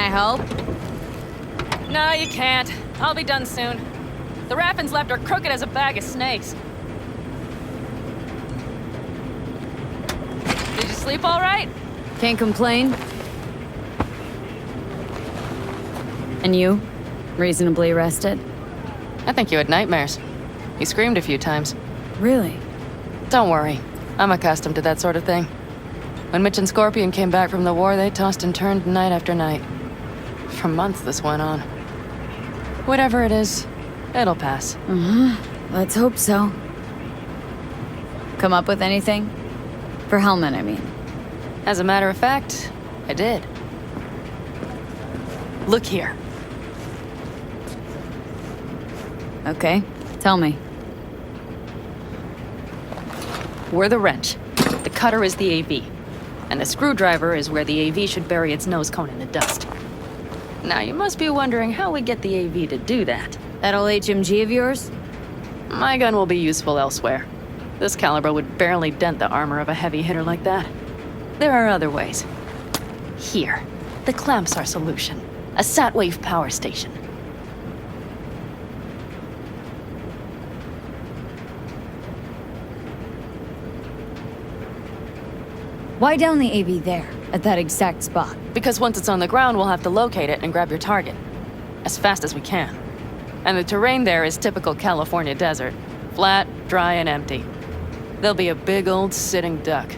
I help? No, you can't. I'll be done soon. The Raffins left are crooked as a bag of snakes. Did you sleep all right? Can't complain. And you? Reasonably rested? I think you had nightmares. You screamed a few times. Really? Don't worry. I'm accustomed to that sort of thing. When Mitch and Scorpion came back from the war, they tossed and turned night after night. For months this went on. Whatever it is, it'll pass. Let's hope so. Come up with anything? For Hellman, I mean. As a matter of fact, I did. Look here. Okay, tell me. We're the wrench. The cutter is the AV. And the screwdriver is where the AV should bury its nose cone in the dust. Now, you must be wondering how we get the AV to do that. That old HMG of yours? My gun will be useful elsewhere. This caliber would barely dent the armor of a heavy hitter like that. There are other ways. Here, the clamps are solution. A sat-wave power station. Why down the AV there, at that exact spot? Because once it's on the ground, we'll have to locate it and grab your target. As fast as we can. And the terrain there is typical California desert. Flat, dry, and empty. There'll be a big old sitting duck.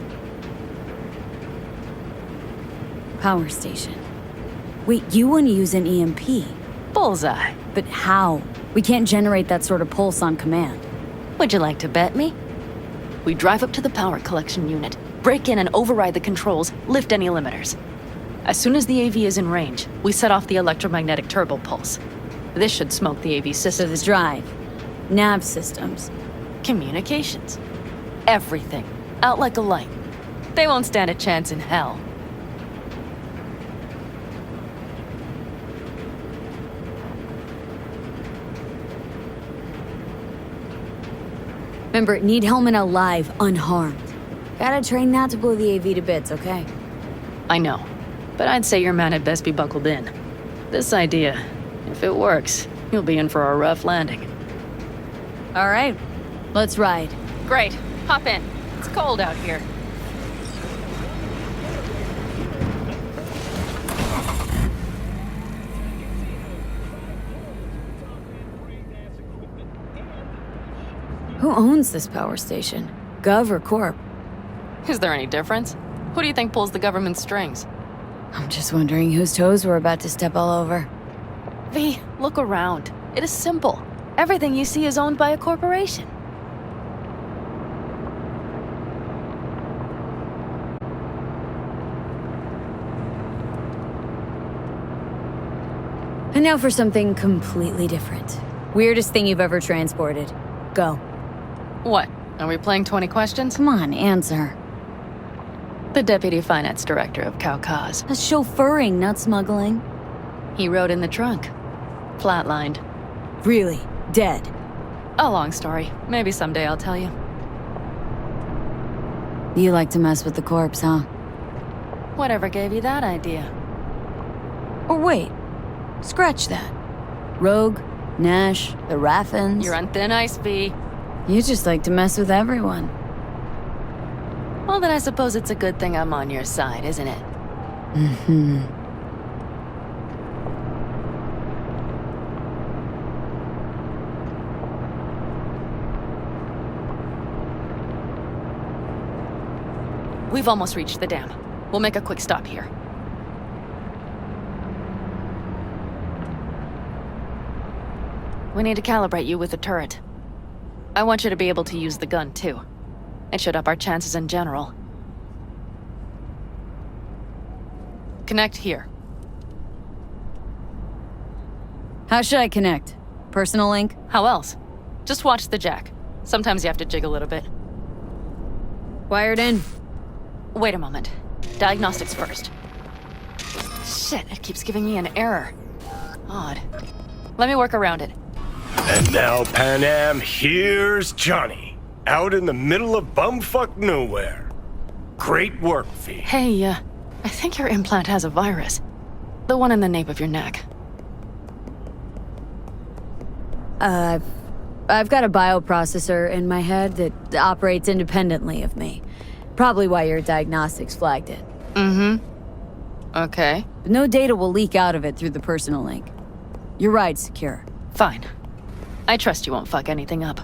Power station. Wait, you want to use an EMP? Bullseye. But how? We can't generate that sort of pulse on command. Would you like to bet me? We drive up to the power collection unit, break in and override the controls, lift any limiters. As soon as the AV is in range, we set off the electromagnetic turbo pulse. This should smoke the AV So systems. the drive, nav systems. Communications. Everything. Out like a light. They won't stand a chance in hell. Remember, need Hellman alive, unharmed. Gotta train not to blow the AV to bits, okay? I know. But I'd say your man had best be buckled in. This idea, if it works, you'll be in for a rough landing. All right, let's ride. Great. Hop in. It's cold out here. Who owns this power station? Gov or Corp? Is there any difference? Who do you think pulls the government's strings? I'm just wondering whose toes we're about to step all over. V, look around. It is simple. Everything you see is owned by a corporation. And now for something completely different. Weirdest thing you've ever transported. Go. What? Are we playing 20 questions? Come on, answer. The Deputy Finance Director of Caucase. That's chauffeuring, not smuggling. He rode in the trunk. Flatlined. Really? Dead? A long story. Maybe someday I'll tell you. You like to mess with the corpse, huh? Whatever gave you that idea? Or wait, scratch that. Rogue, Nash, the Raffins. You're on thin ice, V. You just like to mess with everyone. Well, then I suppose it's a good thing I'm on your side, isn't it? Mm-hmm. We've almost reached the dam. We'll make a quick stop here. We need to calibrate you with the turret. I want you to be able to use the gun, too. It should up our chances in general. Connect here. How should I connect? Personal link? How else? Just watch the jack. Sometimes you have to jig a little bit. Wired in. Wait a moment. Diagnostics first. Shit, it keeps giving me an error. Odd. Let me work around it. And now, Pan Am, here's Johnny. Out in the middle of bumfuck nowhere. Great work, V. Hey, I think your implant has a virus. The one in the nape of your neck. I've got a bioprocessor in my head that operates independently of me. Probably why your diagnostics flagged it. Okay. But no data will leak out of it through the personal link. Your ride's secure. Fine. I trust you won't fuck anything up.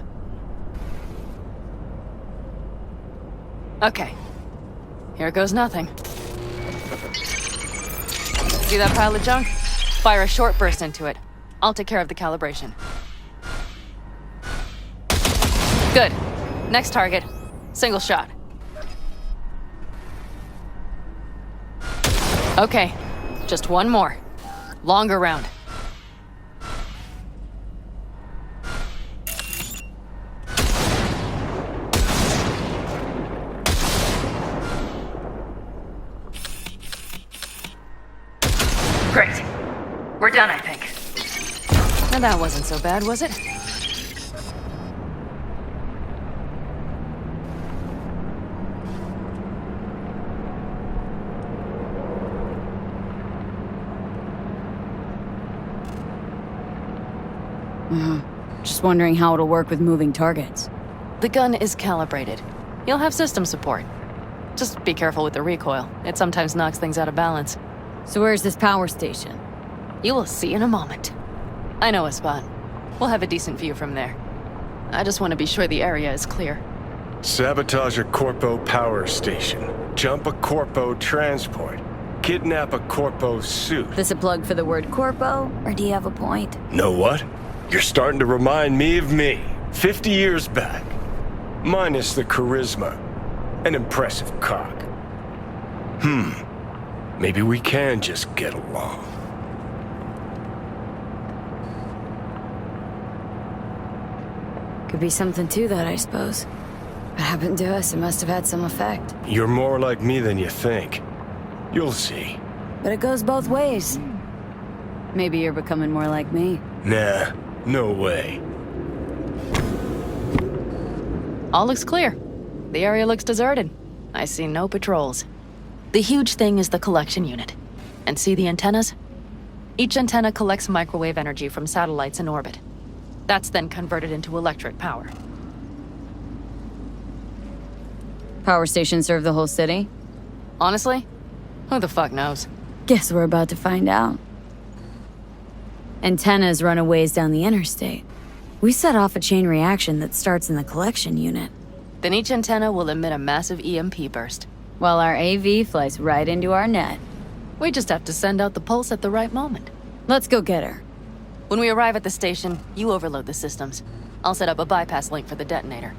Okay. Here goes nothing. See that pile of junk? Fire a short burst into it. I'll take care of the calibration. Good. Next target. Single shot. Okay. Just one more. Longer round. Great. We're done, I think. Now that wasn't so bad, was it? Just wondering how it'll work with moving targets. The gun is calibrated. You'll have system support. Just be careful with the recoil. It sometimes knocks things out of balance. So where's this power station? You will see in a moment. I know a spot. We'll have a decent view from there. I just want to be sure the area is clear. Sabotage a Corpo power station. Jump a Corpo transport. Kidnap a Corpo suit. This a plug for the word corpo, or do you have a point? Know what? You're starting to remind me of me, 50 years back. Minus the charisma. An impressive cock. Maybe we can just get along. Could be something to that, I suppose. What happened to us, it must have had some effect. You're more like me than you think. You'll see. But it goes both ways. Maybe you're becoming more like me. Nah, no way. All looks clear. The area looks deserted. I see no patrols. The huge thing is the collection unit. And see the antennas? Each antenna collects microwave energy from satellites in orbit. That's then converted into electric power. Power stations serve the whole city? Honestly, who the fuck knows? Guess we're about to find out. Antennas run a ways down the interstate. We set off a chain reaction that starts in the collection unit. Then each antenna will emit a massive EMP burst. While our AV flies right into our net. We just have to send out the pulse at the right moment. Let's go get her. When we arrive at the station, you overload the systems. I'll set up a bypass link for the detonator.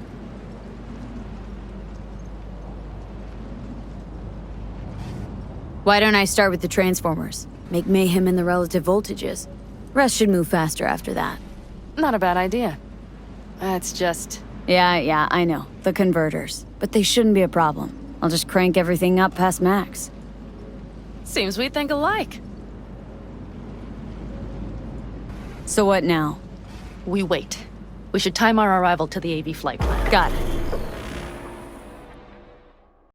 Why don't I start with the transformers? Make mayhem in the relative voltages. Rest should move faster after that. Not a bad idea. It's just... Yeah, I know. The converters. But they shouldn't be a problem. I'll just crank everything up past max. Seems we think alike. So what now? We wait. We should time our arrival to the AV flight plan. Got it.